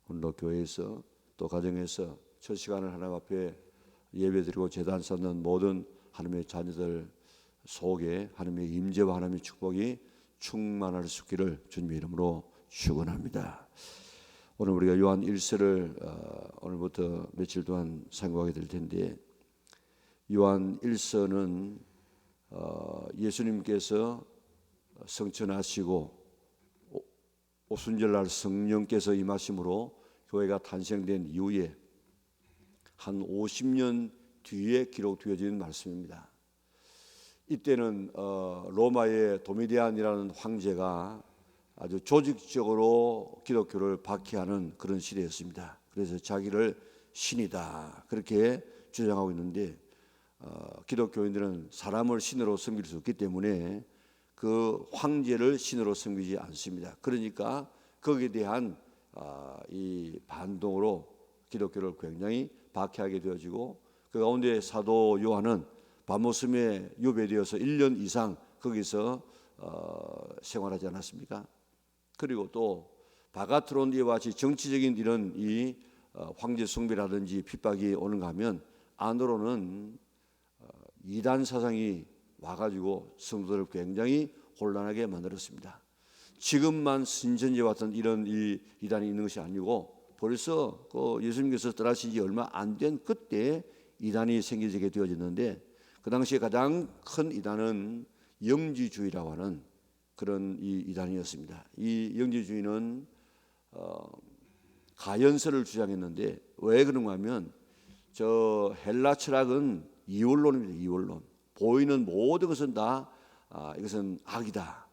오늘도 교회에서 또 가정에서 첫 시간을 하나님 앞에 예배드리고 제단 쌓는 모든 하나님의 자녀들 속에 하나님의 임재와 하나님의 축복이 충만할 수 있기를 주님의 이름으로 축원합니다. 오늘 우리가 요한 1서를 오늘부터 며칠 동안 상고하게 될 텐데, 요한 1서는 예수님께서 성천하시고 오순절날 성령께서 임하심으로 교회가 탄생된 이후에 한 50년 뒤에 기록되어진 말씀입니다. 이때는 로마의 도미디안이라는 황제가 아주 조직적으로 기독교를 박해하는 그런 시대였습니다. 그래서 자기를 신이다 그렇게 주장하고 있는데, 기독교인들은 사람을 신으로 섬길 수 없기 때문에 그 황제를 신으로 섬기지 않습니다. 그러니까 거기에 대한 이 반동으로 기독교를 굉장히 박해하게 되어지고, 그 가운데 사도 요한은 바모스에 유배되어서 1년 이상 거기서 생활하지 않았습니까? 그리고 또 바가트론 이와 같이 정치적인 이런 이 황제 숭배라든지 핍박이 오는가 하면 안으로는 이단 사상이 와가지고 성도들을 굉장히 혼란하게 만들었습니다. 지금만 신천지에 왔던 이런 이 이단이 있는 것이 아니고 벌써 예수님께서 떠나신 지 얼마 안 된 그때 이단이 생기게 되어졌는데, 그 당시에 가장 큰 이단은 영지주의라고 하는 그런 이 이단이었습니다. 이 영지주의는 가연설을 주장했는데, 왜 그런가 하면 저 헬라 철학은 이원론입니다. 이원론. 보이는 모든 것은 다 이것은 악이다.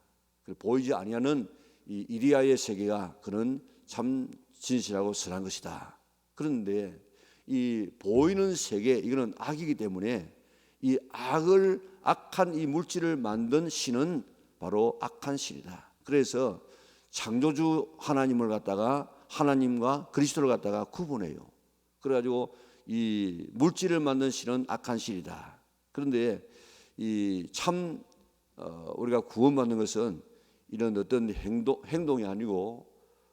보이지 아니하는 이 이리아의 세계가 그는 참 진실하고 선한 것이다. 그런데 이 보이는 세계 이거는 악이기 때문에 이 악한 이 물질을 만든 신은 바로 악한 신이다. 그래서 창조주 하나님을 갖다가 하나님과 그리스도를 갖다가 구분해요. 그래가지고 이 물질을 만든 신은 악한 신이다. 그런데 이 참 우리가 구원받는 것은 이런 어떤 행동이 아니고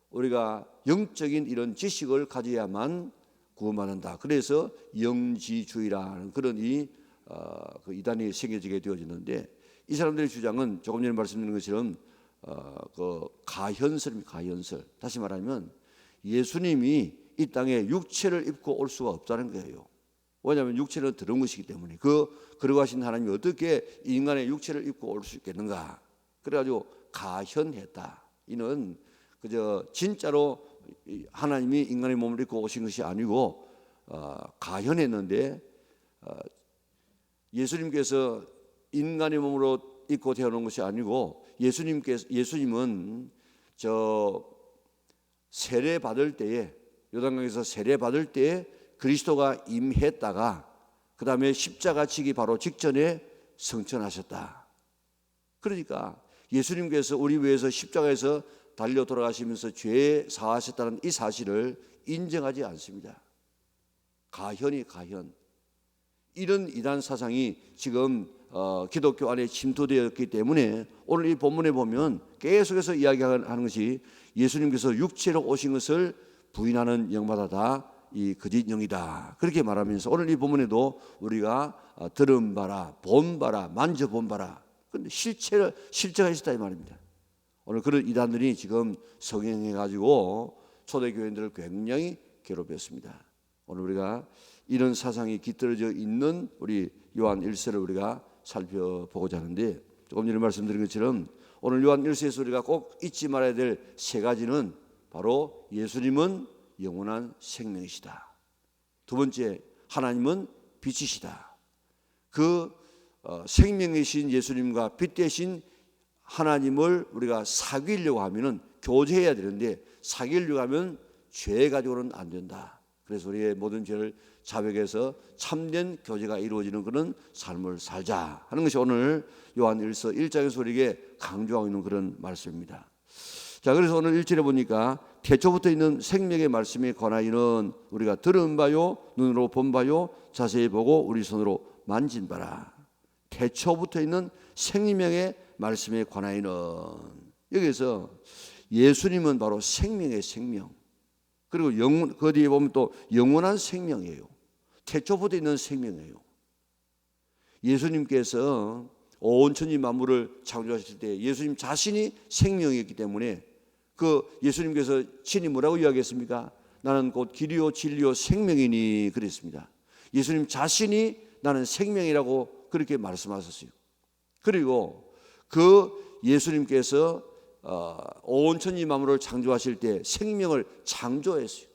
우리가 영적인 이런 지식을 가져야만 구원받는다. 그래서 영지주의라는 그런 그 이단이 생겨지게 되어지는데, 이 사람들의 주장은 조금 전에 말씀드린 것처럼 그 가현설입니다. 가현설. 다시 말하면 예수님이 이 땅에 육체를 입고 올 수가 없다는 거예요. 왜냐하면 육체는 더러운 것이기 때문에 거룩하신 하나님이 어떻게 인간의 육체를 입고 올 수 있겠는가. 그래가지고 가현했다. 이는 그저 진짜로 하나님이 인간의 몸을 입고 오신 것이 아니고 가현했는데, 예수님께서 인간의 몸으로 입고 태어난 것이 아니고 예수님은 저 세례 받을 때에, 요단강에서 세례 받을 때에 그리스도가 임했다가 그 다음에 십자가 지기 바로 직전에 성천하셨다. 그러니까 예수님께서 우리 위해서 십자가에서 달려 돌아가시면서 죄 사하셨다는 이 사실을 인정하지 않습니다. 가현. 이런 이단 사상이 지금 기독교 안에 침투되었기 때문에 오늘 이 본문에 보면 계속해서 이야기하는 것이 예수님께서 육체로 오신 것을 부인하는 영마다 다 이 거짓 영이다. 그렇게 말하면서 오늘 이 본문에도 우리가 들은 바라, 본 바라, 만져본 바라. 근데 실제가 있었다 이 말입니다. 오늘 그런 이단들이 지금 성행해가지고 초대교인들을 굉장히 괴롭혔습니다. 오늘 우리가 이런 사상이 깃들어져 있는 우리 요한 1서를 우리가 살펴보고자 하는데, 조금 전에 말씀드린 것처럼 오늘 요한 1서에서 우리가 꼭 잊지 말아야 될 세 가지는 바로 예수님은 영원한 생명이시다. 두 번째, 하나님은 빛이시다. 그 생명이신 예수님과 빛 대신 하나님을 우리가 사귀려고 하면은 교제해야 되는데, 사귀려고 하면 죄 가지고는 안 된다. 그래서 우리의 모든 죄를 자백해서 참된 교제가 이루어지는 그런 삶을 살자 하는 것이 오늘 요한 1서 1장에서 우리에게 강조하고 있는 그런 말씀입니다. 자, 그래서 오늘 1절에 보니까 태초부터 있는 생명의 말씀에 관하여는 우리가 들은 바요, 눈으로 본 바요, 자세히 보고 우리 손으로 만진 바라. 태초부터 있는 생명의 말씀에 관하여는, 여기서 예수님은 바로 생명의 생명. 그리고 그 뒤에 보면 또 영원한 생명이에요. 태초부터 있는 생명이에요. 예수님께서 온 천지 만물을 창조하실 때 예수님 자신이 생명이었기 때문에 그 예수님께서 친히 뭐라고 이야기했습니까? 나는 곧 길이요 진리요 생명이니 그랬습니다. 예수님 자신이 나는 생명이라고 그렇게 말씀하셨어요. 그리고 그 예수님께서 온 천지 만물을 창조하실 때 생명을 창조했어요.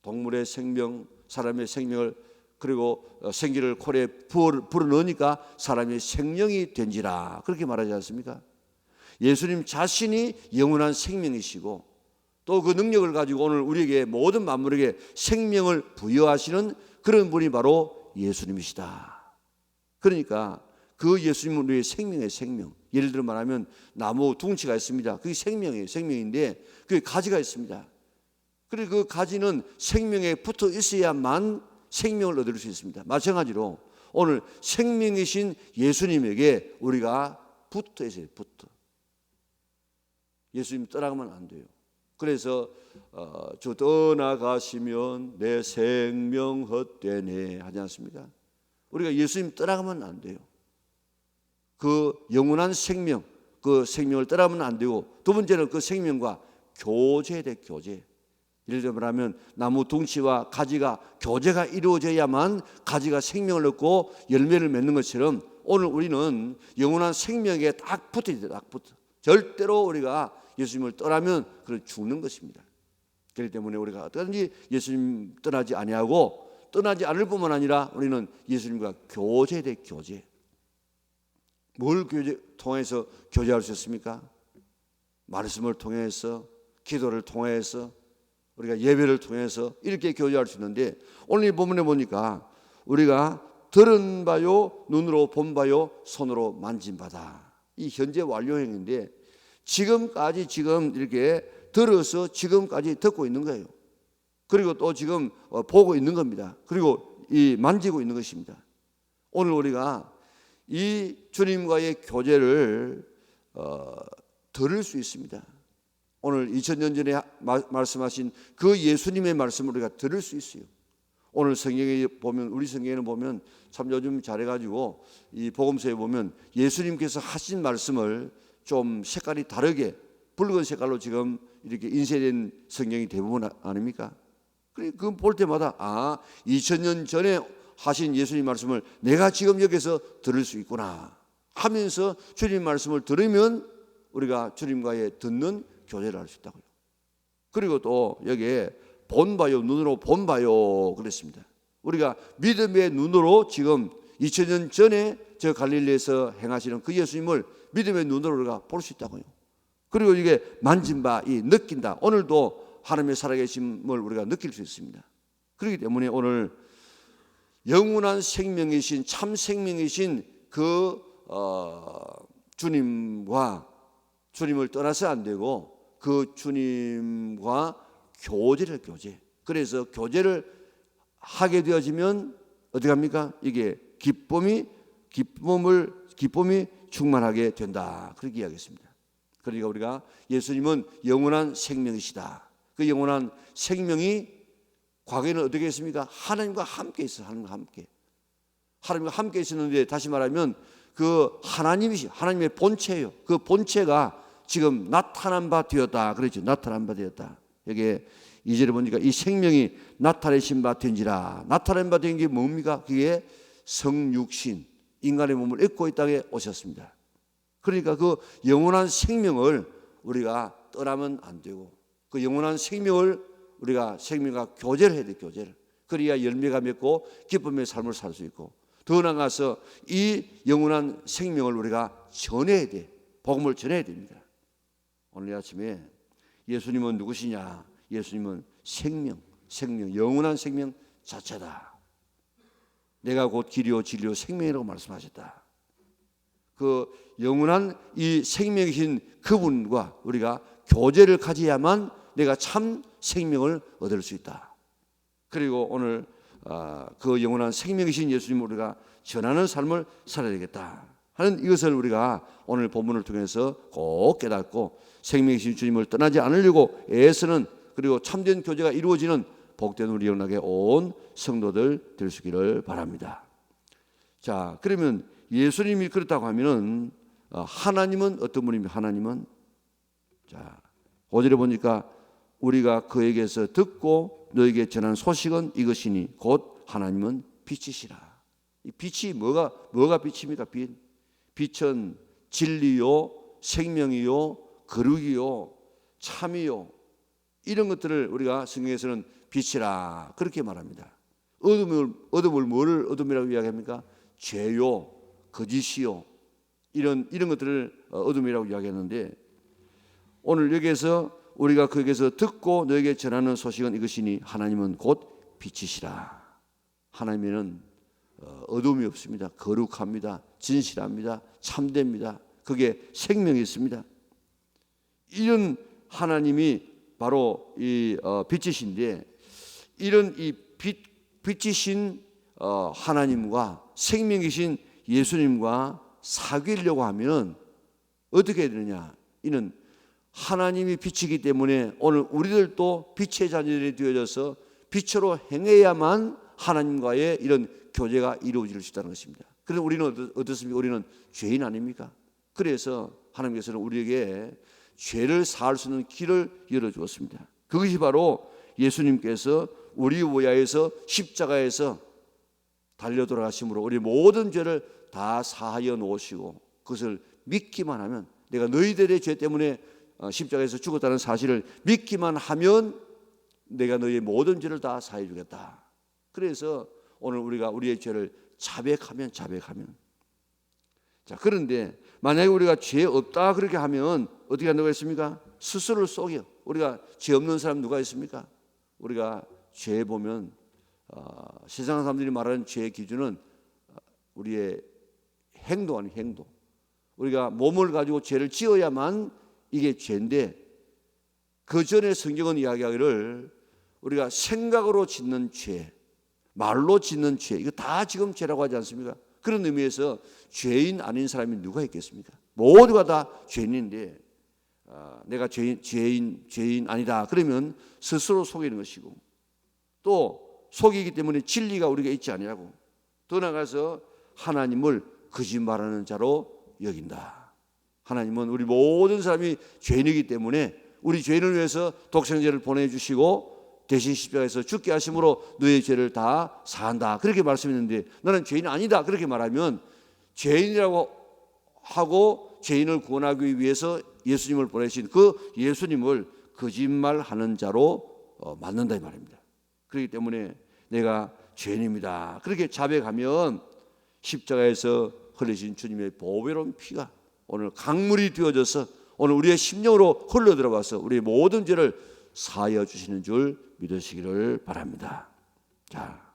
동물의 생명, 사람의 생명을 그리고 생기를 코에 불어넣으니까 사람이 생명이 된지라 그렇게 말하지 않습니까? 예수님 자신이 영원한 생명이시고 또 그 능력을 가지고 오늘 우리에게 모든 만물에게 생명을 부여하시는 그런 분이 바로 예수님이시다. 그러니까 그 예수님은 우리의 생명의 생명. 예를 들어 말하면 나무 둥치가 있습니다. 그게 생명이에요. 생명인데 그게 가지가 있습니다. 그리고 그 가지는 생명에 붙어 있어야만 생명을 얻을 수 있습니다. 마찬가지로 오늘 생명이신 예수님에게 우리가 붙어 있어요. 붙어. 예수님 떠나가면 안 돼요. 그래서 주 떠나가시면 내 생명 헛되네 하지 않습니까? 우리가 예수님 떠나가면 안 돼요. 그 영원한 생명, 그 생명을 떠나가면 안 되고 두 번째는 그 생명과 교제해야 돼. 교제. 예를 들면 나무 둥치와 가지가 교제가 이루어져야만 가지가 생명을 얻고 열매를 맺는 것처럼 오늘 우리는 영원한 생명에 딱 붙어야 돼. 딱 붙어. 절대로 우리가 예수님을 떠나면 그건 죽는 것입니다. 그렇기 때문에 우리가 어떻게든지 예수님 떠나지 아니하고 떠나지 않을 뿐만 아니라 우리는 예수님과 교제해야 돼. 교제. 뭘 통해서 교제할 수 있습니까? 말씀을 통해서, 기도를 통해서, 우리가 예배를 통해서 이렇게 교제할 수 있는데 오늘 이 본문에 보니까 우리가 들은 바요, 눈으로 본 바요, 손으로 만진 바다. 이 현재 완료형인데 지금까지 지금 이렇게 들어서 지금까지 듣고 있는 거예요. 그리고 또 지금 보고 있는 겁니다. 그리고 이 만지고 있는 것입니다. 오늘 우리가 이 주님과의 교제를 들을 수 있습니다. 오늘 2000년 전에 말씀하신 그 예수님의 말씀을 우리가 들을 수 있어요. 오늘 성경에 보면 우리 성경에는 보면 참 요즘 잘해가지고 이 복음서에 보면 예수님께서 하신 말씀을 좀 색깔이 다르게 붉은 색깔로 지금 이렇게 인쇄된 성경이 대부분 아닙니까? 그 볼 때마다 2000년 전에 하신 예수님 말씀을 내가 지금 여기서 들을 수 있구나 하면서 주님 말씀을 들으면 우리가 주님과의 듣는 교제를 할 수 있다고요. 그리고 또 여기에 본 바요, 눈으로 본 바요 그랬습니다. 우리가 믿음의 눈으로 지금 2000년 전에 저 갈릴리에서 행하시는 그 예수님을 믿음의 눈으로 우리가 볼 수 있다고요. 그리고 이게 만진 바, 이 느낀다. 오늘도 하나님의 살아계심을 우리가 느낄 수 있습니다. 그렇기 때문에 오늘 영원한 생명이신 참 생명이신 그 주님을 떠나서 안 되고 그 주님과 교제. 그래서 교제를 하게 되어지면 어떻게 합니까? 이게 기쁨이 충만하게 된다. 그렇게 이야기했습니다. 그러니까 우리가 예수님은 영원한 생명이시다. 그 영원한 생명이 과거에는 어떻게 했습니까? 하나님과 함께 있어요. 하나님과 함께 있었는데 다시 말하면 그 하나님의 본체예요. 그 본체가 지금 나타난 바 되었다. 그렇죠. 나타난 바 되었다. 여기에 2절에 보니까 이 생명이 나타내신 바 된지라. 나타낸 바 된 게 뭡니까? 그게 성육신, 인간의 몸을 입고 이 땅에 오셨습니다. 그러니까 그 영원한 생명을 우리가 떠나면 안 되고 그 영원한 생명을 우리가 생명과 교제를 해야 돼. 교제를. 그래야 열매가 맺고 기쁨의 삶을 살 수 있고 더 나아가서 이 영원한 생명을 우리가 전해야 돼. 복음을 전해야 됩니다. 오늘 아침에 예수님은 누구시냐? 예수님은 생명, 영원한 생명 자체다. 내가 곧 길이요 진리요 생명이라고 말씀하셨다. 그 영원한 이 생명이신 그분과 우리가 교제를 가져야만 내가 참 생명을 얻을 수 있다. 그리고 오늘 그 영원한 생명이신 예수님을 우리가 전하는 삶을 살아야 되겠다 하는 이것을 우리가 오늘 본문을 통해서 꼭 깨닫고 생명이신 주님을 떠나지 않으려고 애쓰는 그리고 참된 교제가 이루어지는 복된 우리 영락에 온 성도들 될 수 있기를 바랍니다. 자, 그러면 예수님이 그렇다고 하면은 하나님은 어떤 분입니까? 하나님은 자, 5절에 보니까 우리가 그에게서 듣고 너에게 전한 소식은 이것이니 곧 하나님은 빛이시라. 이 빛이 뭐가 빛입니까? 빛은 진리요, 생명이요, 거룩이요, 참이요. 이런 것들을 우리가 성경에서는 빛이라 그렇게 말합니다. 어둠을 뭐를 어둠이라고 이야기합니까? 죄요, 거짓이요, 이런 것들을 어둠이라고 이야기하는데, 오늘 여기에서 우리가 그에게서 듣고 너에게 전하는 소식은 이것이니 하나님은 곧 빛이시라. 하나님은 어둠이 없습니다. 거룩합니다. 진실합니다. 참됩니다. 그게 생명이 있습니다. 이런 하나님이 바로 이 빛이신데, 이런 이 빛이신 하나님과 생명이신 예수님과 사귀려고 하면 어떻게 해야 되느냐? 이는 하나님이 빛이기 때문에 오늘 우리들도 빛의 자녀들이 되어져서 빛으로 행해야만 하나님과의 이런 교제가 이루어질 수 있다는 것입니다. 그래서 우리는 어떻습니까? 우리는 죄인 아닙니까? 그래서 하나님께서는 우리에게 죄를 사할 수 있는 길을 열어주었습니다. 그것이 바로 예수님께서 우리 위하여서 십자가에서 달려 돌아가심으로 우리 모든 죄를 다 사하여 놓으시고, 그것을 믿기만 하면, 내가 너희들의 죄 때문에 십자가에서 죽었다는 사실을 믿기만 하면 내가 너희의 모든 죄를 다 사해 주겠다. 그래서 오늘 우리가 우리의 죄를 자백하면 자, 그런데 만약에 우리가 죄 없다 그렇게 하면 어떻게 한다고 했습니까? 스스로를 속여. 우리가 죄 없는 사람 누가 있습니까? 우리가 죄 보면 세상 사람들이 말하는 죄의 기준은 우리의 행동 아닌 행동. 우리가 몸을 가지고 죄를 지어야만 이게 죄인데, 그 전에 성경은 이야기하기를 우리가 생각으로 짓는 죄, 말로 짓는 죄, 이거 다 지금 죄라고 하지 않습니까? 그런 의미에서 죄인 아닌 사람이 누가 있겠습니까? 모두가 다 죄인인데 내가 죄인 아니다 그러면 스스로 속이는 것이고, 또 속이기 때문에 진리가 우리가 있지 아니하고, 더 나아가서 하나님을 거짓말하는 자로 여긴다. 하나님은 우리 모든 사람이 죄인이기 때문에 우리 죄인을 위해서 독생자를 보내주시고 대신 십자가에서 죽게 하심으로 너의 죄를 다 사한다 그렇게 말씀했는데, 나는 죄인 아니다 그렇게 말하면 죄인이라고 하고 죄인을 구원하기 위해서 예수님을 보내신 그 예수님을 거짓말하는 자로 맞는다 이 말입니다. 그렇기 때문에 내가 죄인입니다 그렇게 자백하면 십자가에서 흘리신 주님의 보배로운 피가 오늘 강물이 되어져서 오늘 우리의 심령으로 흘러 들어와서 우리의 모든 죄를 사하여 주시는 줄 믿으시기를 바랍니다. 자,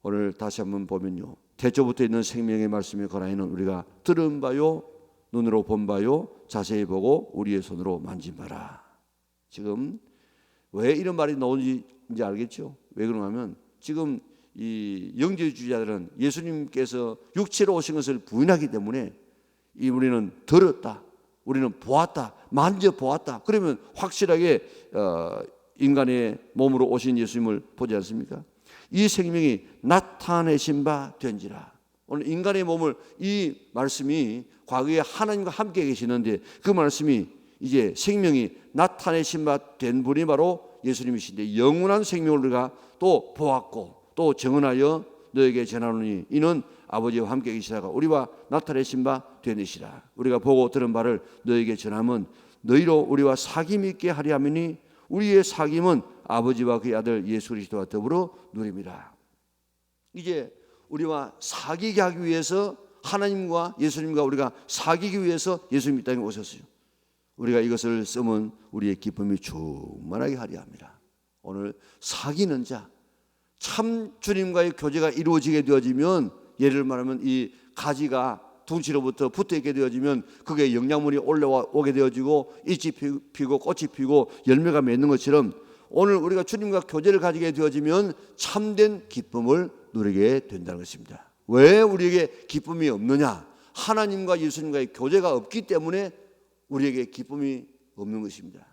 오늘 다시 한번 보면요, 태초부터 있는 생명의 말씀에 관하여는 우리가 들은 바요, 눈으로 본 바요, 자세히 보고 우리의 손으로 만진 바라. 지금 왜 이런 말이 나오는지 이제 알겠죠? 왜 그런가 하면 지금 이 영지주의자들은 예수님께서 육체로 오신 것을 부인하기 때문에 우리는 들었다, 우리는 보았다, 만져보았다 그러면 확실하게 인간의 몸으로 오신 예수님을 보지 않습니까? 이 생명이 나타내신 바 된지라. 오늘 인간의 몸을, 이 말씀이 과거에 하나님과 함께 계시는데 그 말씀이 이제 생명이 나타내신 바 된 분이 바로 예수님이신데, 영원한 생명을 우리가 또 보았고 또 증언하여 너에게 전하노니 이는 아버지와 함께 계시다가 우리와 나타내신 바 되느시라. 우리가 보고 들은 바를 너에게 전함은 너희로 우리와 사귐 있게 하리 하미니 우리의 사귐은 아버지와 그의 아들 예수 그리스도와 더불어 누림이라. 이제 우리와 사귀게 하기 위해서, 하나님과 예수님과 우리가 사귀기 위해서 예수님이 땅에 오셨어요. 우리가 이것을 쓰면 우리의 기쁨이 충만하게 하리 합니다. 오늘 사귀는 자, 참 주님과의 교제가 이루어지게 되어지면, 예를 말하면 이 가지가 둥치로부터 붙어있게 되어지면 그게 영양분이 올라오게 되어지고 잎이 피고 꽃이 피고 열매가 맺는 것처럼, 오늘 우리가 주님과 교제를 가지게 되어지면 참된 기쁨을 누리게 된다는 것입니다. 왜 우리에게 기쁨이 없느냐? 하나님과 예수님과의 교제가 없기 때문에 우리에게 기쁨이 없는 것입니다.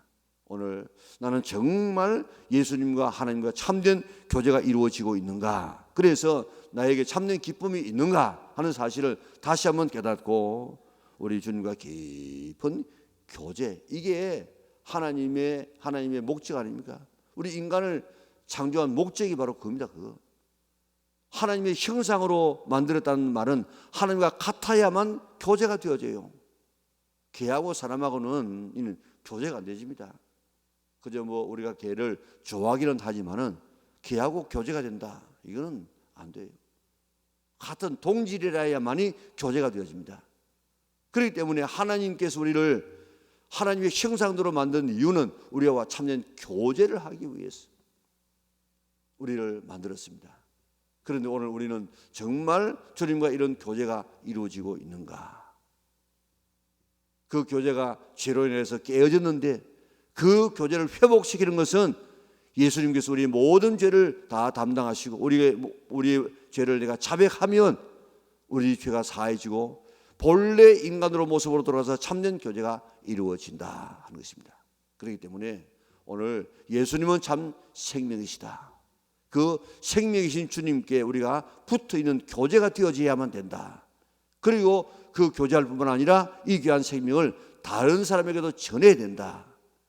오늘 나는 정말 예수님과 하나님과 참된 교제가 이루어지고 있는가? 그래서 나에게 참된 기쁨이 있는가 하는 사실을 다시 한번 깨닫고 우리 주님과 깊은 교제, 이게 하나님의 목적 아닙니까? 우리 인간을 창조한 목적이 바로 그겁니다. 그거. 하나님의 형상으로 만들었다는 말은 하나님과 같아야만 교제가 되어져요. 개하고 사람하고는 교제가 안 되집니다. 그저 우리가 개를 좋아하기는 하지만은 개하고 교제가 된다, 이거는 안 돼요. 같은 동질이라야만이 교제가 되어집니다. 그렇기 때문에 하나님께서 우리를 하나님의 형상대로 만든 이유는 우리와 참된 교제를 하기 위해서 우리를 만들었습니다. 그런데 오늘 우리는 정말 주님과 이런 교제가 이루어지고 있는가? 그 교제가 죄로 인해서 깨어졌는데 그 교제를 회복시키는 것은 예수님께서 우리의 모든 죄를 다 담당하시고 우리의 죄를 내가 자백하면 우리 죄가 사해지고 본래 인간으로 모습으로 돌아가서 참된 교제가 이루어진다 하는 것입니다. 그렇기 때문에 오늘 예수님은 참 생명이시다. 그 생명이신 주님께 우리가 붙어있는 교제가 되어져야만 된다. 그리고 그 교제할 뿐만 아니라 이 귀한 생명을 다른 사람에게도 전해야 된다.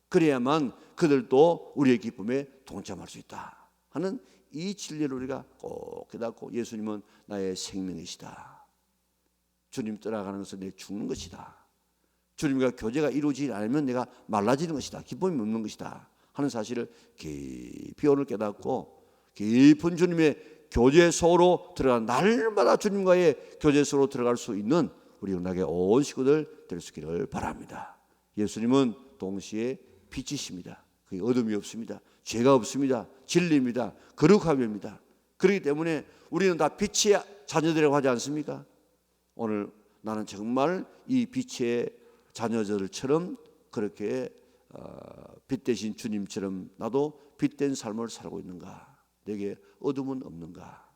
그래야만 그들도 우리의 기쁨에 동참할 수 있다 하는 이 진리를 우리가 꼭 깨닫고, 예수님은 나의 생명이시다. 주님 떠나가는 것은 내 죽는 것이다. 주님과 교제가 이루어지지 않으면 내가 말라지는 것이다. 기쁨이 없는 것이다 하는 사실을 깊이 오늘 깨닫고 깊은 주님의 교제 속으로 들어간, 날마다 주님과의 교제 속으로 들어갈 수 있는 우리 영락의 온 식구들 될 수 있기를 바랍니다. 예수님은 동시에 빛이십니다. 그게 어둠이 없습니다. 죄가 없습니다. 진리입니다. 거룩함입니다. 그렇기 때문에 우리는 다 빛의 자녀들이라고 하지 않습니까? 오늘 나는 정말 이 빛의 자녀들처럼 그렇게 빛 대신 주님처럼 나도 빛된 삶을 살고 있는가? 내게 어둠은 없는가?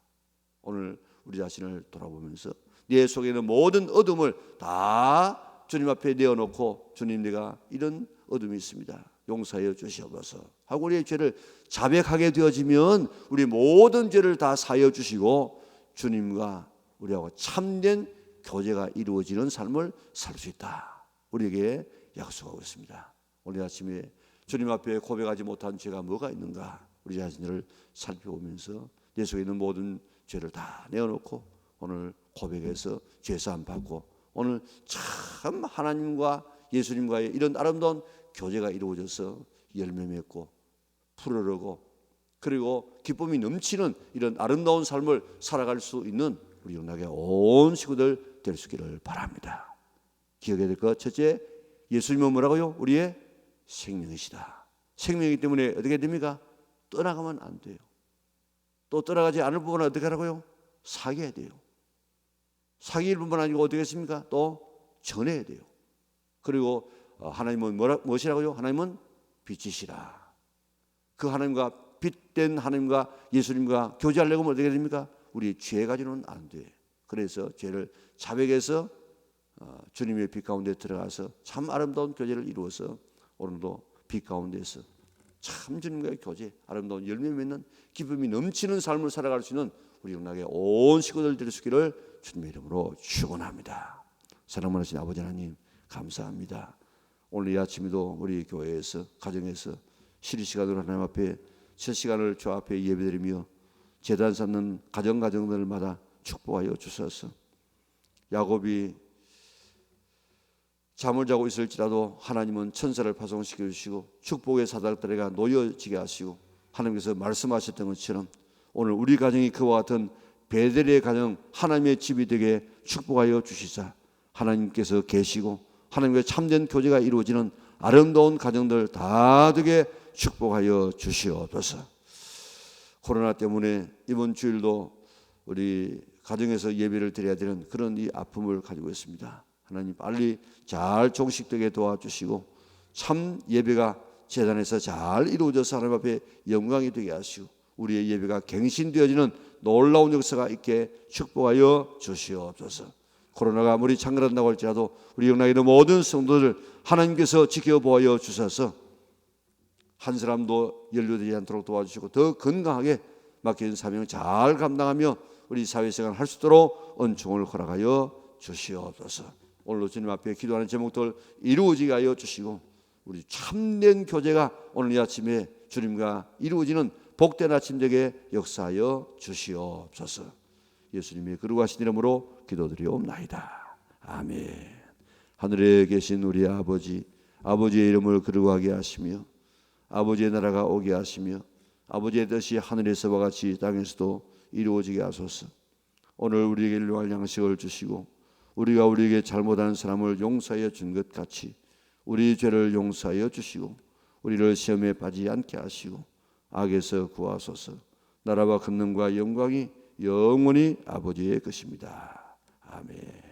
오늘 우리 자신을 돌아보면서 내 속에 있는 모든 어둠을 다 주님 앞에 내어놓고, 주님, 내가 이런 어둠이 있습니다. 용서하여 주시옵소서 하고 우리의 죄를 자백하게 되어지면 우리 모든 죄를 다 사하여 주시고 주님과 우리하고 참된 교제가 이루어지는 삶을 살 수 있다, 우리에게 약속하고 있습니다. 오늘 아침에 주님 앞에 고백하지 못한 죄가 뭐가 있는가, 우리 자신을 살펴보면서 내 속에 있는 모든 죄를 다 내어놓고 오늘 고백해서 죄사함 받고, 오늘 참 하나님과 예수님과의 이런 아름다운 교제가 이루어져서 열매 맺고 푸르르고 그리고 기쁨이 넘치는 이런 아름다운 삶을 살아갈 수 있는 우리 영락의 온 식구들 될 수 있기를 바랍니다. 기억해야 될 것, 첫째, 예수님은 뭐라고요? 우리의 생명이시다. 생명이기 때문에 어떻게 됩니까? 떠나가면 안 돼요. 또 떠나가지 않을 부분은 어떻게 하라고요? 사귀어야 돼요. 사귈 뿐만 아니고 어떻게 했습니까? 또 전해야 돼요. 그리고 하나님은 무엇이라고요? 하나님은 빛이시라. 그 하나님과 빛된 하나님과 예수님과 교제하려고 하면 어떻게 됩니까? 우리 죄 가지고는 안 돼. 그래서 죄를 자백해서 주님의 빛 가운데 들어가서 참 아름다운 교제를 이루어서 오늘도 빛 가운데서 참 주님과의 교제, 아름다운 열매 맺는 기쁨이 넘치는 삶을 살아갈 수 있는 우리 영락의 온 식구들 될 수 있기를 주님의 이름으로 축원합니다. 사랑하신 아버지 하나님, 감사합니다. 오늘 이 아침에도 우리 교회에서, 가정에서 쉬는 시간으로 하나님 앞에 첫 시간을 주 앞에 예배드리며 제단 쌓는 가정들마다 축복하여 주소서. 야곱이 잠을 자고 있을지라도 하나님은 천사를 파송시켜 주시고 축복의 사닥다리가 놓여지게 하시고 하나님께서 말씀하셨던 것처럼 오늘 우리 가정이 그와 같은 베델의 가정, 하나님의 집이 되게 축복하여 주시자. 하나님께서 계시고 하나님과 참된 교제가 이루어지는 아름다운 가정들 다 되게 축복하여 주시옵소서. 코로나 때문에 이번 주일도 우리 가정에서 예배를 드려야 되는 그런 이 아픔을 가지고 있습니다. 하나님 빨리 잘 종식되게 도와주시고 참 예배가 제단에서 잘 이루어져서 하나님 앞에 영광이 되게 하시고 우리의 예배가 갱신되어지는 놀라운 역사가 있게 축복하여 주시옵소서. 코로나가 아무리 창궐한다고 할지라도 우리 영락에 있는 모든 성도들 하나님께서 지켜보아 주셔서 한 사람도 연루되지 않도록 도와주시고 더 건강하게 맡겨진 사명 잘 감당하며 우리 사회생활 할 수 있도록 은총을 허락하여 주시옵소서. 오늘도 주님 앞에 기도하는 제목들 이루어지게 하여 주시고 우리 참된 교제가 오늘 이 아침에 주님과 이루어지는 복된 아침 되게 역사하여 주시옵소서. 예수님의 거룩하신 이름으로 기도드리옵나이다. 아멘. 하늘에 계신 우리 아버지, 아버지의 이름을 거룩하게 하시며 아버지의 나라가 오게 하시며 아버지의 뜻이 하늘에서와 같이 땅에서도 이루어지게 하소서. 오늘 우리에게 일용할 양식을 주시고 우리가 우리에게 잘못한 사람을 용서하여 준 것 같이 우리 죄를 용서하여 주시고 우리를 시험에 빠지지 않게 하시고 악에서 구하소서. 나라와 권능과 영광이 영원히 아버지의 것입니다. 아멘.